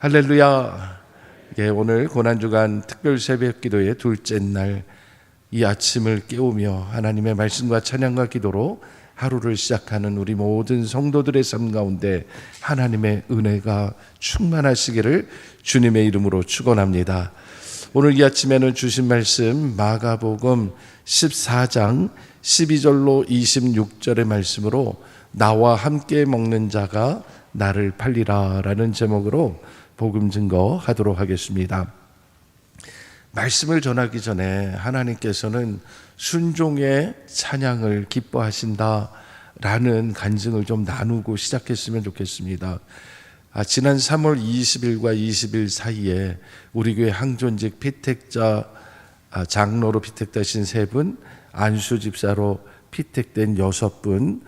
할렐루야. 예, 오늘 고난주간 특별 새벽 기도의 둘째 날, 이 아침을 깨우며 하나님의 말씀과 찬양과 기도로 하루를 시작하는 우리 모든 성도들의 삶 가운데 하나님의 은혜가 충만하시기를 주님의 이름으로 축원합니다. 오늘 이 아침에는 주신 말씀 마가복음 14장 12절로 26절의 말씀으로 나와 함께 먹는 자가 나를 팔리라 라는 제목으로 복음 증거하도록 하겠습니다. 말씀을 전하기 전에 하나님께서는 순종의 찬양을 기뻐하신다 라는 간증을 좀 나누고 시작했으면 좋겠습니다. 지난 3월 20일과 20일 사이에 우리 교회 항존직 피택자 장로로 피택되신 3분, 안수 집사로 피택된 6분,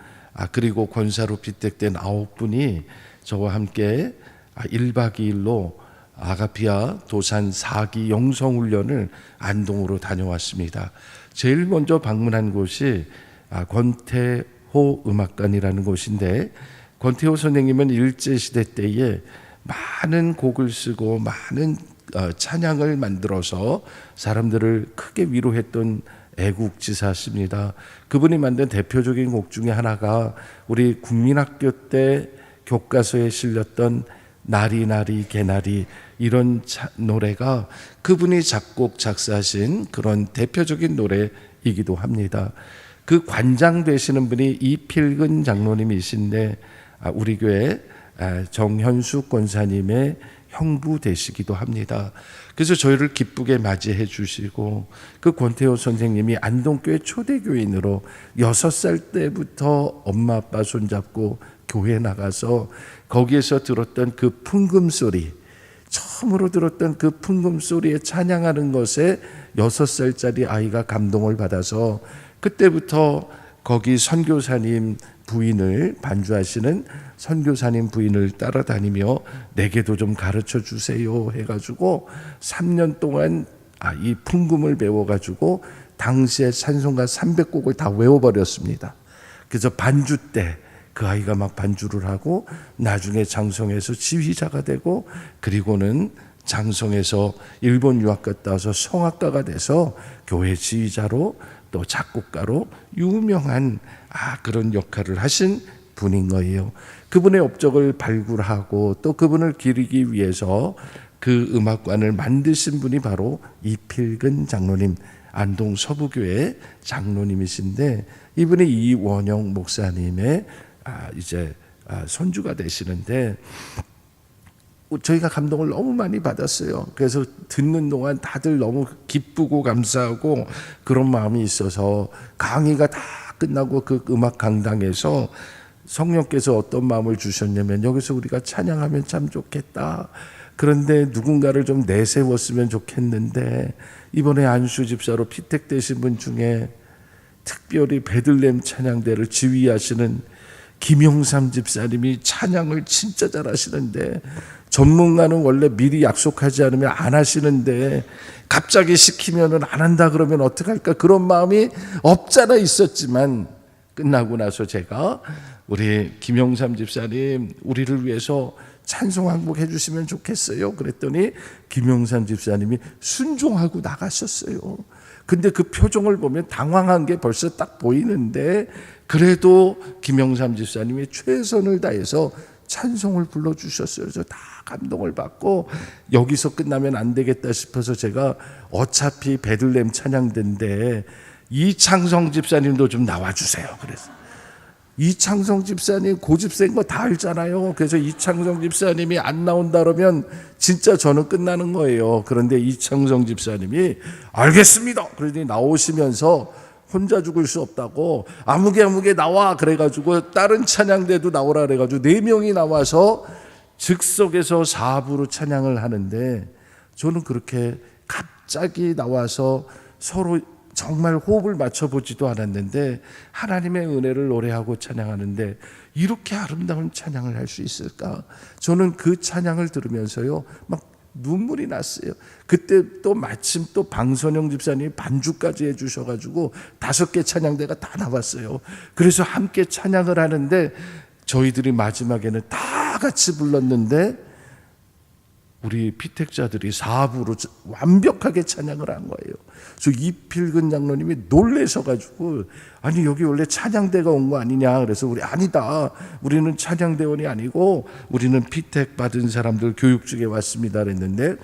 그리고 권사로 피택된 9분이 저와 함께 1박 2일로 아가피아 도산 4기 영성훈련을 안동으로 다녀왔습니다. 제일 먼저 방문한 곳이 권태호 음악관이라는 곳인데, 권태호 선생님은 일제시대 때에 많은 곡을 쓰고 많은 찬양을 만들어서 사람들을 크게 위로했던 애국지사십니다. 그분이 만든 대표적인 곡 중에 하나가 우리 국민학교 때 교과서에 실렸던 나리나리 개나리, 이런 노래가 그분이 작곡 작사하신 그런 대표적인 노래이기도 합니다. 그 관장 되시는 분이 이필근 장로님이신데 우리 교회 정현수 권사님의 형부 되시기도 합니다. 그래서 저희를 기쁘게 맞이해 주시고, 그 권태호 선생님이 안동교회 초대교인으로 6살 때부터 엄마 아빠 손잡고 교회 나가서 거기에서 들었던 그 풍금소리, 처음으로 들었던 그 풍금소리에 찬양하는 것에 6살짜리 아이가 감동을 받아서 그때부터 거기 선교사님 부인을, 반주하시는 선교사님 부인을 따라다니며 내게도 좀 가르쳐 주세요 해가지고 3년 동안 이 풍금을 배워가지고 당시에 찬송가 300곡을 다 외워버렸습니다. 그래서 반주 때 그 아이가 막 반주를 하고 나중에 장성에서 지휘자가 되고, 그리고는 장성에서 일본 유학 갔다 와서 성악가가 돼서 교회 지휘자로 또 작곡가로 유명한 그런 역할을 하신 분인 거예요. 그분의 업적을 발굴하고 또 그분을 기리기 위해서 그 음악관을 만드신 분이 바로 이필근 장로님, 안동 서부교회 장로님이신데, 이분이 이원영 목사님의 이제 손주가 되시는데, 저희가 감동을 너무 많이 받았어요. 그래서 듣는 동안 다들 너무 기쁘고 감사하고 그런 마음이 있어서 강의가 다 끝나고 그 음악 강당에서 성령께서 어떤 마음을 주셨냐면, 여기서 우리가 찬양하면 참 좋겠다, 그런데 누군가를 좀 내세웠으면 좋겠는데, 이번에 안수 집사로 피택되신 분 중에 특별히 베들레헴 찬양대를 지휘하시는 김용삼 집사님이 찬양을 진짜 잘하시는데, 전문가는 원래 미리 약속하지 않으면 안 하시는데 갑자기 시키면은 안 한다 그러면 어떡할까, 그런 마음이 없잖아 있었지만, 끝나고 나서 제가 우리 김용삼 집사님 우리를 위해서 찬송 한 곡 해주시면 좋겠어요 그랬더니 김용삼 집사님이 순종하고 나가셨어요. 근데 그 표정을 보면 당황한 게 벌써 딱 보이는데, 그래도 김영삼 집사님이 최선을 다해서 찬송을 불러주셨어요. 그래서 다 감동을 받고, 여기서 끝나면 안 되겠다 싶어서 제가 어차피 베들레헴 찬양대인데 이창성 집사님도 좀 나와주세요 그래서, 이창성 집사님 고집 센 거 다 알잖아요. 그래서 이창성 집사님이 안 나온다 그러면 진짜 저는 끝나는 거예요. 그런데 이창성 집사님이 알겠습니다 그러더니 나오시면서 혼자 죽을 수 없다고 아무개 나와 그래가지고 다른 찬양대도 나오라 그래가지고 4명이 나와서 즉석에서 4부로 찬양을 하는데, 저는 그렇게 갑자기 나와서 서로 정말 호흡을 맞춰보지도 않았는데 하나님의 은혜를 노래하고 찬양하는데 이렇게 아름다운 찬양을 할 수 있을까? 저는 그 찬양을 들으면서요 막 눈물이 났어요. 그때 또 마침 또 방선영 집사님이 반주까지 해주셔가지고 5개 찬양대가 다 나왔어요. 그래서 함께 찬양을 하는데 저희들이 마지막에는 다 같이 불렀는데 우리 피택자들이 사부로 완벽하게 찬양을 한 거예요. 그래서 이필근 장로님이 놀래서 가지고 아니 여기 원래 찬양대가 온 거 아니냐. 그래서 우리 아니다. 우리는 찬양대원이 아니고 우리는 피택 받은 사람들 교육중에 왔습니다. 그랬는데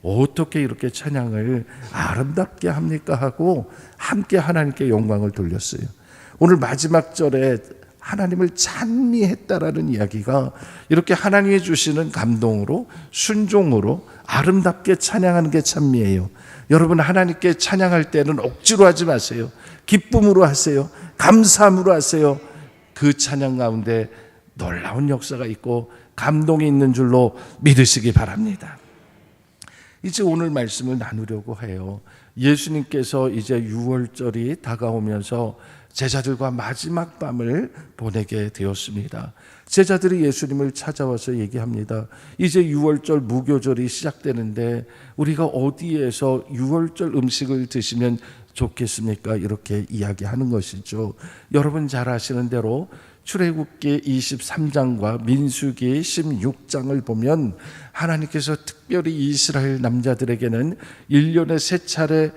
어떻게 이렇게 찬양을 아름답게 합니까 하고 함께 하나님께 영광을 돌렸어요. 오늘 마지막 절에 하나님을 찬미했다라는 이야기가 이렇게 하나님이 주시는 감동으로 순종으로 아름답게 찬양하는 게 찬미예요. 여러분 하나님께 찬양할 때는 억지로 하지 마세요. 기쁨으로 하세요. 감사함으로 하세요. 그 찬양 가운데 놀라운 역사가 있고 감동이 있는 줄로 믿으시기 바랍니다. 이제 오늘 말씀을 나누려고 해요. 예수님께서 이제 유월절이 다가오면서 제자들과 마지막 밤을 보내게 되었습니다. 제자들이 예수님을 찾아와서 얘기합니다. 이제 유월절 무교절이 시작되는데 우리가 어디에서 유월절 음식을 드시면 좋겠습니까? 이렇게 이야기하는 것이죠. 여러분 잘 아시는 대로 출애굽기 23장과 민수기 16장을 보면 하나님께서 특별히 이스라엘 남자들에게는 1년에 3차례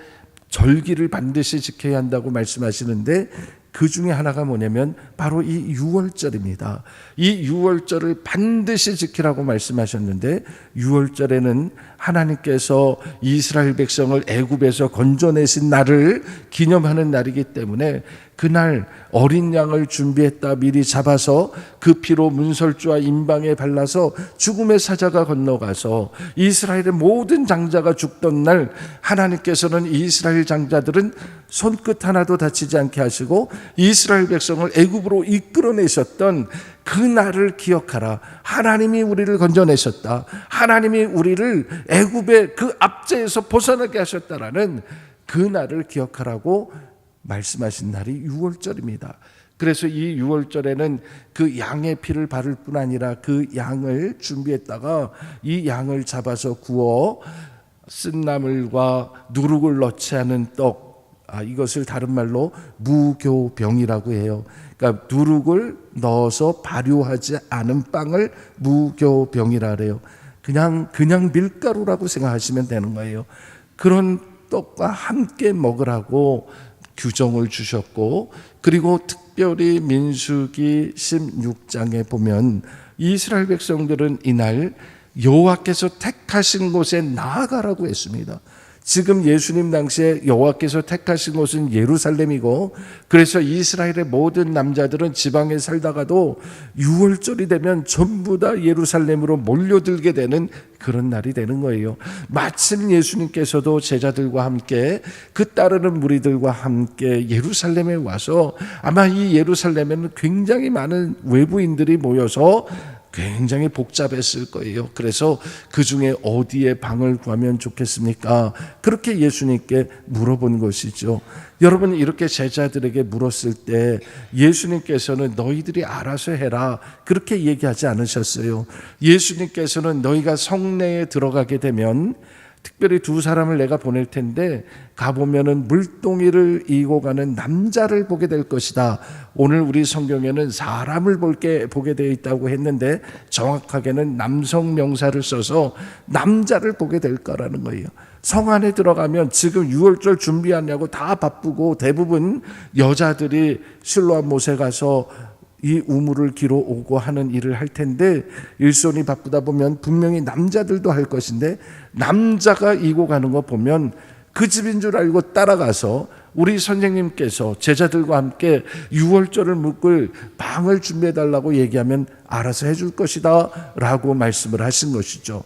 절기를 반드시 지켜야 한다고 말씀하시는데 그 중에 하나가 뭐냐면 바로 이 유월절입니다. 이 유월절을 반드시 지키라고 말씀하셨는데 유월절에는 하나님께서 이스라엘 백성을 애굽에서 건져내신 날을 기념하는 날이기 때문에 그날 어린 양을 준비했다 미리 잡아서 그 피로 문설주와 임방에 발라서 죽음의 사자가 건너가서 이스라엘의 모든 장자가 죽던 날 하나님께서는 이스라엘 장자들은 손끝 하나도 다치지 않게 하시고 이스라엘 백성을 애굽으로 이끌어내셨던 그 날을 기억하라. 하나님이 우리를 건져내셨다. 하나님이 우리를 애굽의 그 압제에서 벗어나게 하셨다라는 그 날을 기억하라고 말씀하신 날이 유월절입니다. 그래서 이 유월절에는 그 양의 피를 바를 뿐 아니라 그 양을 준비했다가 이 양을 잡아서 구워 쓴나물과 누룩을 넣지 않은 떡, 이것을 다른 말로 무교병이라고 해요. 그러니까 누룩을 넣어서 발효하지 않은 빵을 무교병이라 그래요. 그냥 밀가루라고 생각하시면 되는 거예요. 그런 떡과 함께 먹으라고 규정을 주셨고, 그리고 특별히 민수기 16장에 보면 이스라엘 백성들은 이날 여호와께서 택하신 곳에 나아가라고 했습니다. 지금 예수님 당시에 여호와께서 택하신 곳은 예루살렘이고, 그래서 이스라엘의 모든 남자들은 지방에 살다가도 유월절이 되면 전부 다 예루살렘으로 몰려들게 되는 그런 날이 되는 거예요. 마침 예수님께서도 제자들과 함께 그 따르는 무리들과 함께 예루살렘에 와서 아마 이 예루살렘에는 굉장히 많은 외부인들이 모여서 굉장히 복잡했을 거예요. 그래서 그 중에 어디에 방을 구하면 좋겠습니까? 그렇게 예수님께 물어본 것이죠. 여러분 이렇게 제자들에게 물었을 때 예수님께서는 너희들이 알아서 해라 그렇게 얘기하지 않으셨어요. 예수님께서는 너희가 성내에 들어가게 되면 특별히 2 사람을 내가 보낼 텐데 가보면은 물동이를 이고 가는 남자를 보게 될 것이다. 오늘 우리 성경에는 사람을 보게 되어 있다고 했는데 정확하게는 남성 명사를 써서 남자를 보게 될 거라는 거예요. 성 안에 들어가면 지금 유월절 준비하냐고 다 바쁘고 대부분 여자들이 실로암 못에 가서 이 우물을 기로 오고 하는 일을 할 텐데 일손이 바쁘다 보면 분명히 남자들도 할 것인데 남자가 이고 가는 거 보면 그 집인 줄 알고 따라가서 우리 선생님께서 제자들과 함께 유월절을 묵을 방을 준비해달라고 얘기하면 알아서 해줄 것이다 라고 말씀을 하신 것이죠.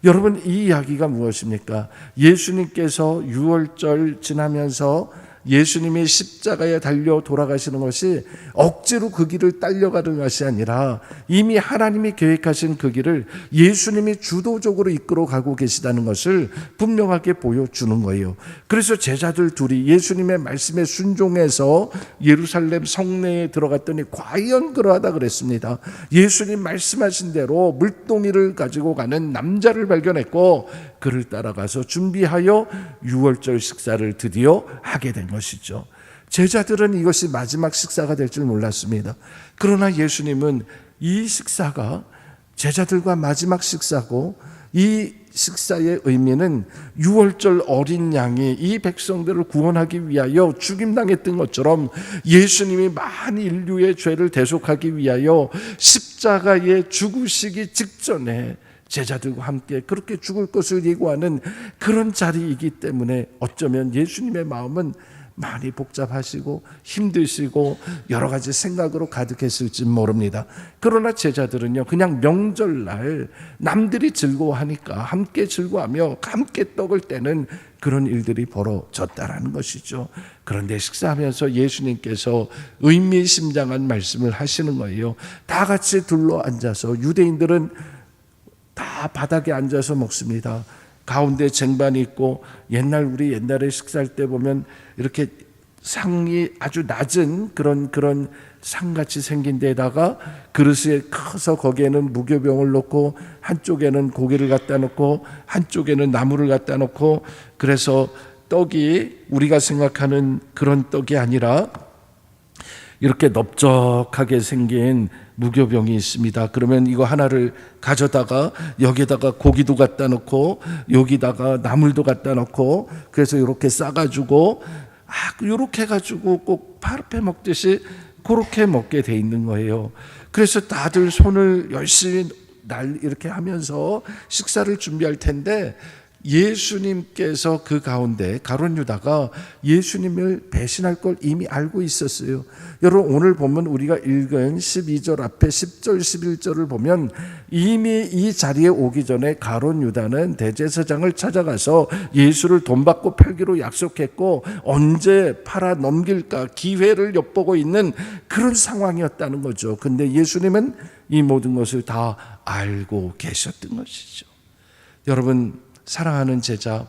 여러분 이 이야기가 무엇입니까? 예수님께서 유월절 지나면서 예수님이 십자가에 달려 돌아가시는 것이 억지로 그 길을 딸려가는 것이 아니라 이미 하나님이 계획하신 그 길을 예수님이 주도적으로 이끌어 가고 계시다는 것을 분명하게 보여주는 거예요. 그래서 제자들 둘이 예수님의 말씀에 순종해서 예루살렘 성내에 들어갔더니 과연 그러하다 그랬습니다. 예수님 말씀하신 대로 물동이를 가지고 가는 남자를 발견했고 그를 따라가서 준비하여 유월절 식사를 드디어 하게 된 것이죠. 제자들은 이것이 마지막 식사가 될 줄 몰랐습니다. 그러나 예수님은 이 식사가 제자들과 마지막 식사고 이 식사의 의미는 유월절 어린 양이 이 백성들을 구원하기 위하여 죽임당했던 것처럼 예수님이 많은 인류의 죄를 대속하기 위하여 십자가에 죽으시기 직전에 제자들과 함께 그렇게 죽을 것을 예고하는 그런 자리이기 때문에 어쩌면 예수님의 마음은 많이 복잡하시고 힘드시고 여러 가지 생각으로 가득했을지 모릅니다. 그러나 제자들은요, 그냥 명절날 남들이 즐거워하니까 함께 즐거워하며 함께 떡을 떼는 그런 일들이 벌어졌다라는 것이죠. 그런데 식사하면서 예수님께서 의미심장한 말씀을 하시는 거예요. 다 같이 둘러앉아서, 유대인들은 다 바닥에 앉아서 먹습니다. 가운데 쟁반이 있고, 우리 옛날에 식사할 때 보면 이렇게 상이 아주 낮은 그런 상같이 생긴 데다가 그릇에 커서 거기에는 무교병을 놓고, 한쪽에는 고기를 갖다 놓고 한쪽에는 나물을 갖다 놓고, 그래서 떡이 우리가 생각하는 그런 떡이 아니라 이렇게 넓적하게 생긴 무교병이 있습니다. 그러면 이거 하나를 가져다가 여기다가 고기도 갖다 놓고 여기다가 나물도 갖다 놓고, 그래서 이렇게 싸가지고 이렇게 해가지고 꼭 파르페 먹듯이 그렇게 먹게 돼 있는 거예요. 그래서 다들 손을 열심히 이렇게 하면서 식사를 준비할 텐데, 예수님께서 그 가운데 가룟 유다가 예수님을 배신할 걸 이미 알고 있었어요. 여러분, 오늘 보면 우리가 읽은 12절 앞에 10절 11절을 보면 이미 이 자리에 오기 전에 가룟 유다는 대제사장을 찾아가서 예수를 돈 받고 팔기로 약속했고, 언제 팔아 넘길까 기회를 엿보고 있는 그런 상황이었다는 거죠. 근데 예수님은 이 모든 것을 다 알고 계셨던 것이죠. 여러분, 사랑하는 제자,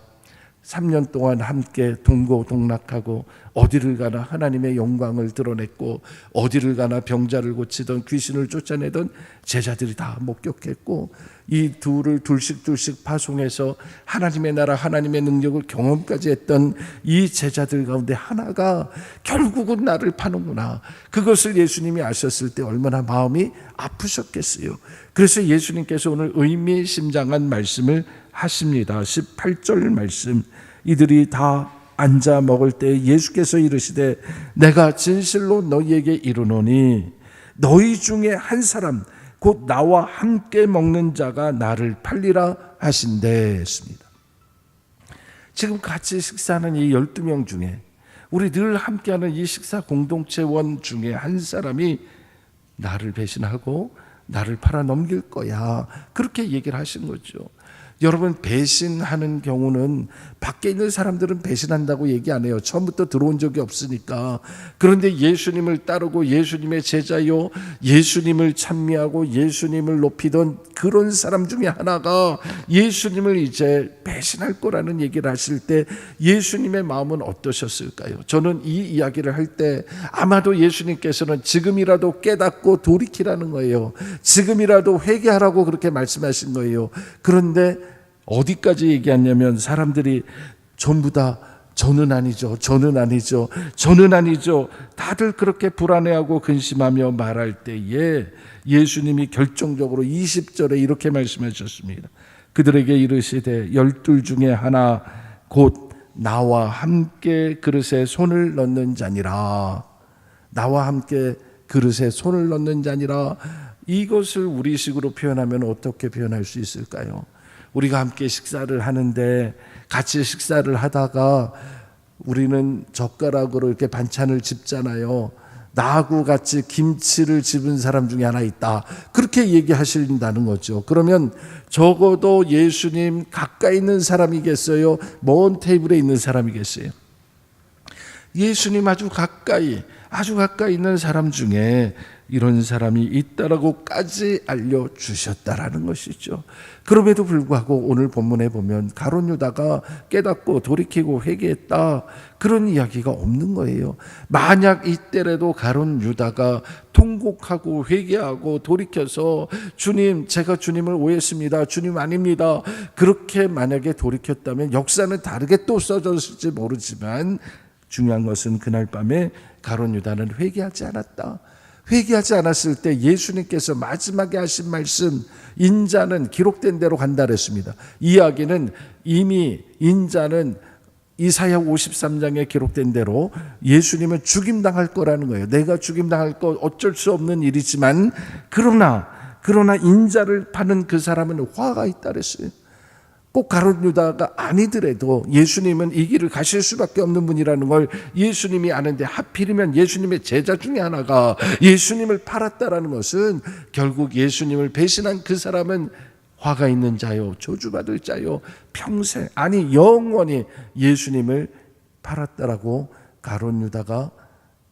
3년 동안 함께 동고동락하고 어디를 가나 하나님의 영광을 드러냈고, 어디를 가나 병자를 고치던 귀신을 쫓아내던 제자들이 다 목격했고, 이 둘을 둘씩 파송해서 하나님의 나라, 하나님의 능력을 경험까지 했던 이 제자들 가운데 하나가 결국은 나를 파는구나, 그것을 예수님이 아셨을 때 얼마나 마음이 아프셨겠어요. 그래서 예수님께서 오늘 의미심장한 말씀을 하십니다. 18절 말씀, 이들이 다 앉아 먹을 때 예수께서 이르시되 내가 진실로 너희에게 이르노니 너희 중에 한 사람 곧 나와 함께 먹는 자가 나를 팔리라 하신대 했습니다. 지금 같이 식사하는 이 12명 중에, 우리 늘 함께하는 이 식사 공동체원 중에 한 사람이 나를 배신하고 나를 팔아 넘길 거야, 그렇게 얘기를 하신 거죠. 여러분, 배신하는 경우는 밖에 있는 사람들은 배신한다고 얘기 안 해요. 처음부터 들어온 적이 없으니까. 그런데 예수님을 따르고 예수님의 제자요, 예수님을 찬미하고 예수님을 높이던 그런 사람 중에 하나가 예수님을 이제 배신할 거라는 얘기를 하실 때 예수님의 마음은 어떠셨을까요? 저는 이 이야기를 할 때 아마도 예수님께서는 지금이라도 깨닫고 돌이키라는 거예요. 지금이라도 회개하라고 그렇게 말씀하신 거예요. 그런데 어디까지 얘기하냐면, 사람들이 전부 다 저는 아니죠, 저는 아니죠, 저는 아니죠, 다들 그렇게 불안해하고 근심하며 말할 때에 예수님이 결정적으로 20절에 이렇게 말씀하셨습니다. 그들에게 이르시되 12 중에 하나 곧 나와 함께 그릇에 손을 넣는 자니라. 나와 함께 그릇에 손을 넣는 자니라. 이것을 우리식으로 표현하면 어떻게 표현할 수 있을까요? 우리가 함께 식사를 하는데, 같이 식사를 하다가 우리는 젓가락으로 이렇게 반찬을 집잖아요. 나하고 같이 김치를 집은 사람 중에 하나 있다, 그렇게 얘기하신다는 거죠. 그러면 적어도 예수님 가까이 있는 사람이겠어요? 먼 테이블에 있는 사람이겠어요? 예수님 아주 가까이 있는 사람 중에 이런 사람이 있다라고까지 알려주셨다라는 것이죠. 그럼에도 불구하고 오늘 본문에 보면 가룟 유다가 깨닫고 돌이키고 회개했다, 그런 이야기가 없는 거예요. 만약 이때라도 가룟 유다가 통곡하고 회개하고 돌이켜서 주님, 제가 주님을 오해했습니다, 주님 아닙니다, 그렇게 만약에 돌이켰다면 역사는 다르게 또 써졌을지 모르지만, 중요한 것은 그날 밤에 가룟 유다는 회개하지 않았다. 회개하지 않았을 때 예수님께서 마지막에 하신 말씀, 인자는 기록된 대로 간다 그랬습니다. 이야기는 이미 인자는 이사야 53장에 기록된 대로 예수님은 죽임당할 거라는 거예요. 내가 죽임당할 거 어쩔 수 없는 일이지만 그러나 인자를 파는 그 사람은 화가 있다 그랬어요. 꼭 가룟 유다가 아니더라도 예수님은 이 길을 가실 수밖에 없는 분이라는 걸 예수님이 아는데, 하필이면 예수님의 제자 중에 하나가 예수님을 팔았다라는 것은 결국 예수님을 배신한 그 사람은 화가 있는 자요, 저주받을 자요, 평생, 아니 영원히 예수님을 팔았다라고, 가룟 유다가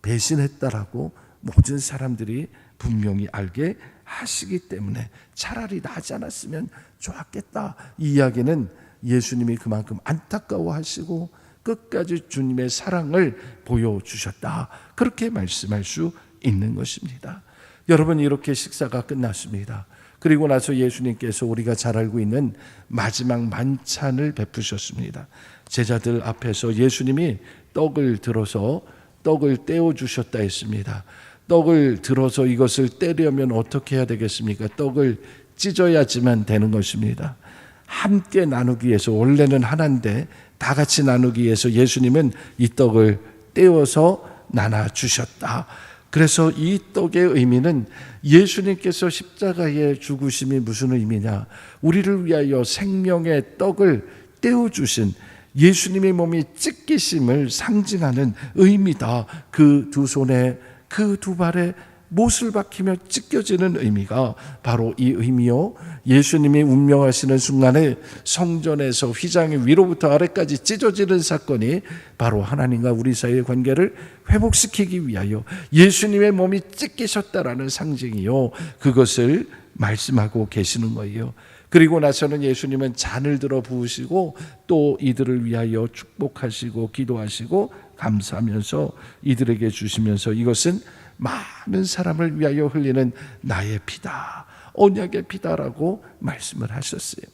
배신했다라고 모든 사람들이 분명히 알게 하시기 때문에 차라리 나지 않았으면 좋았겠다. 이 이야기는 예수님이 그만큼 안타까워하시고 끝까지 주님의 사랑을 보여주셨다, 그렇게 말씀할 수 있는 것입니다. 여러분, 이렇게 식사가 끝났습니다. 그리고 나서 예수님께서 우리가 잘 알고 있는 마지막 만찬을 베푸셨습니다. 제자들 앞에서 예수님이 떡을 들어서 떡을 떼어주셨다 했습니다. 떡을 들어서 이것을 떼려면 어떻게 해야 되겠습니까? 떡을 찢어야지만 되는 것입니다. 함께 나누기 위해서, 원래는 하나인데 다 같이 나누기 위해서 예수님은 이 떡을 떼어서 나눠주셨다. 그래서 이 떡의 의미는 예수님께서 십자가의 죽으심이 무슨 의미냐, 우리를 위하여 생명의 떡을 떼어주신 예수님의 몸이 찢기심을 상징하는 의미다. 그 두 손에, 그 두 발에 못을 박히며 찢겨지는 의미가 바로 이 의미요, 예수님이 운명하시는 순간에 성전에서 휘장이 위로부터 아래까지 찢어지는 사건이 바로 하나님과 우리 사이의 관계를 회복시키기 위하여 예수님의 몸이 찢기셨다라는 상징이요, 그것을 말씀하고 계시는 거예요. 그리고 나서는 예수님은 잔을 들어 부으시고 또 이들을 위하여 축복하시고 기도하시고 감사하면서 이들에게 주시면서, 이것은 많은 사람을 위하여 흘리는 나의 피다, 언약의 피다라고 말씀을 하셨어요.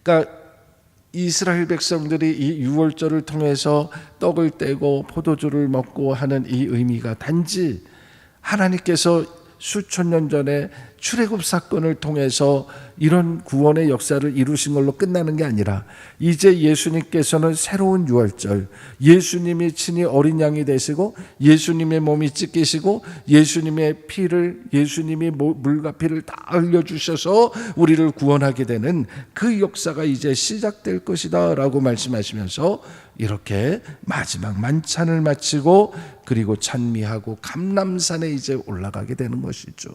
그러니까 이스라엘 백성들이 이 유월절을 통해서 떡을 떼고 포도주를 먹고 하는 이 의미가 단지 하나님께서 수천 년 전에 출애굽 사건을 통해서 이런 구원의 역사를 이루신 걸로 끝나는 게 아니라, 이제 예수님께서는 새로운 유월절, 예수님이 친히 어린 양이 되시고 예수님의 몸이 찢기시고 예수님의 피를, 예수님이 물과 피를 다 흘려주셔서 우리를 구원하게 되는 그 역사가 이제 시작될 것이다 라고 말씀하시면서 이렇게 마지막 만찬을 마치고 그리고 찬미하고 감람산에 이제 올라가게 되는 것이죠.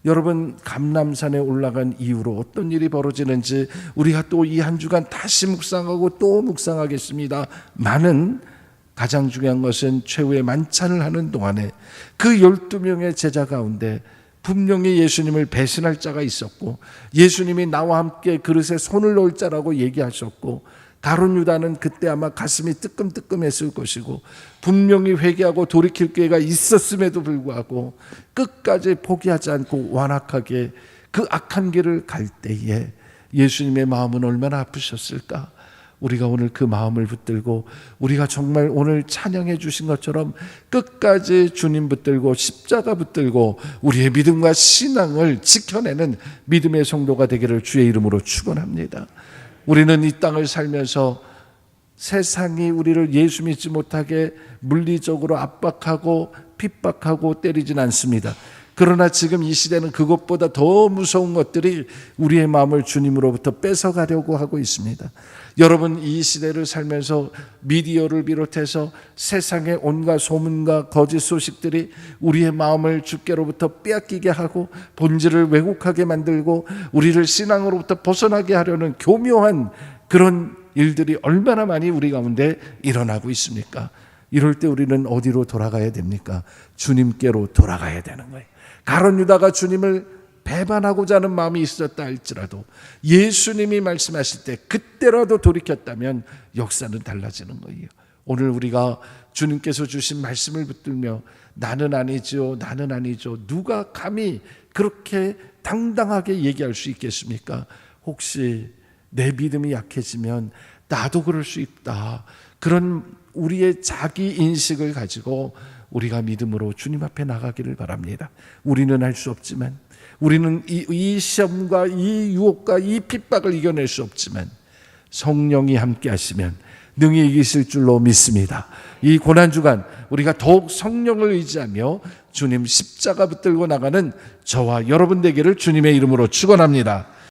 여러분, 감람산에 올라간 이후로 어떤 일이 벌어지는지 우리가 또 이 한 주간 다시 묵상하고 또 묵상하겠습니다. 많은, 가장 중요한 것은 최후의 만찬을 하는 동안에 그 12명의 제자 가운데 분명히 예수님을 배신할 자가 있었고, 예수님이 나와 함께 그릇에 손을 넣을 자라고 얘기하셨고, 가룟 유다는 그때 아마 가슴이 뜨끔뜨끔했을 것이고, 분명히 회개하고 돌이킬 기회가 있었음에도 불구하고 끝까지 포기하지 않고 완악하게 그 악한 길을 갈 때에 예수님의 마음은 얼마나 아프셨을까. 우리가 오늘 그 마음을 붙들고, 우리가 정말 오늘 찬양해 주신 것처럼 끝까지 주님 붙들고 십자가 붙들고 우리의 믿음과 신앙을 지켜내는 믿음의 성도가 되기를 주의 이름으로 축원합니다. 우리는 이 땅을 살면서 세상이 우리를 예수 믿지 못하게 물리적으로 압박하고 핍박하고 때리진 않습니다. 그러나 지금 이 시대는 그것보다 더 무서운 것들이 우리의 마음을 주님으로부터 뺏어가려고 하고 있습니다. 여러분, 이 시대를 살면서 미디어를 비롯해서 세상의 온갖 소문과 거짓 소식들이 우리의 마음을 주께로부터 빼앗기게 하고 본질을 왜곡하게 만들고 우리를 신앙으로부터 벗어나게 하려는 교묘한 그런 일들이 얼마나 많이 우리 가운데 일어나고 있습니까? 이럴 때 우리는 어디로 돌아가야 됩니까? 주님께로 돌아가야 되는 거예요. 가룟 유다가 주님을 배반하고자 하는 마음이 있었다 할지라도 예수님이 말씀하실 때 그때라도 돌이켰다면 역사는 달라지는 거예요. 오늘 우리가 주님께서 주신 말씀을 붙들며 나는 아니죠, 나는 아니죠, 누가 감히 그렇게 당당하게 얘기할 수 있겠습니까? 혹시 내 믿음이 약해지면 나도 그럴 수 있다, 그런 우리의 자기 인식을 가지고 우리가 믿음으로 주님 앞에 나가기를 바랍니다. 우리는 할 수 없지만, 우리는 이 시험과 이 유혹과 이 핍박을 이겨낼 수 없지만 성령이 함께 하시면 능히 이기실 줄로 믿습니다. 이 고난주간 우리가 더욱 성령을 의지하며 주님 십자가 붙들고 나가는 저와 여러분 되기를 주님의 이름으로 축원합니다.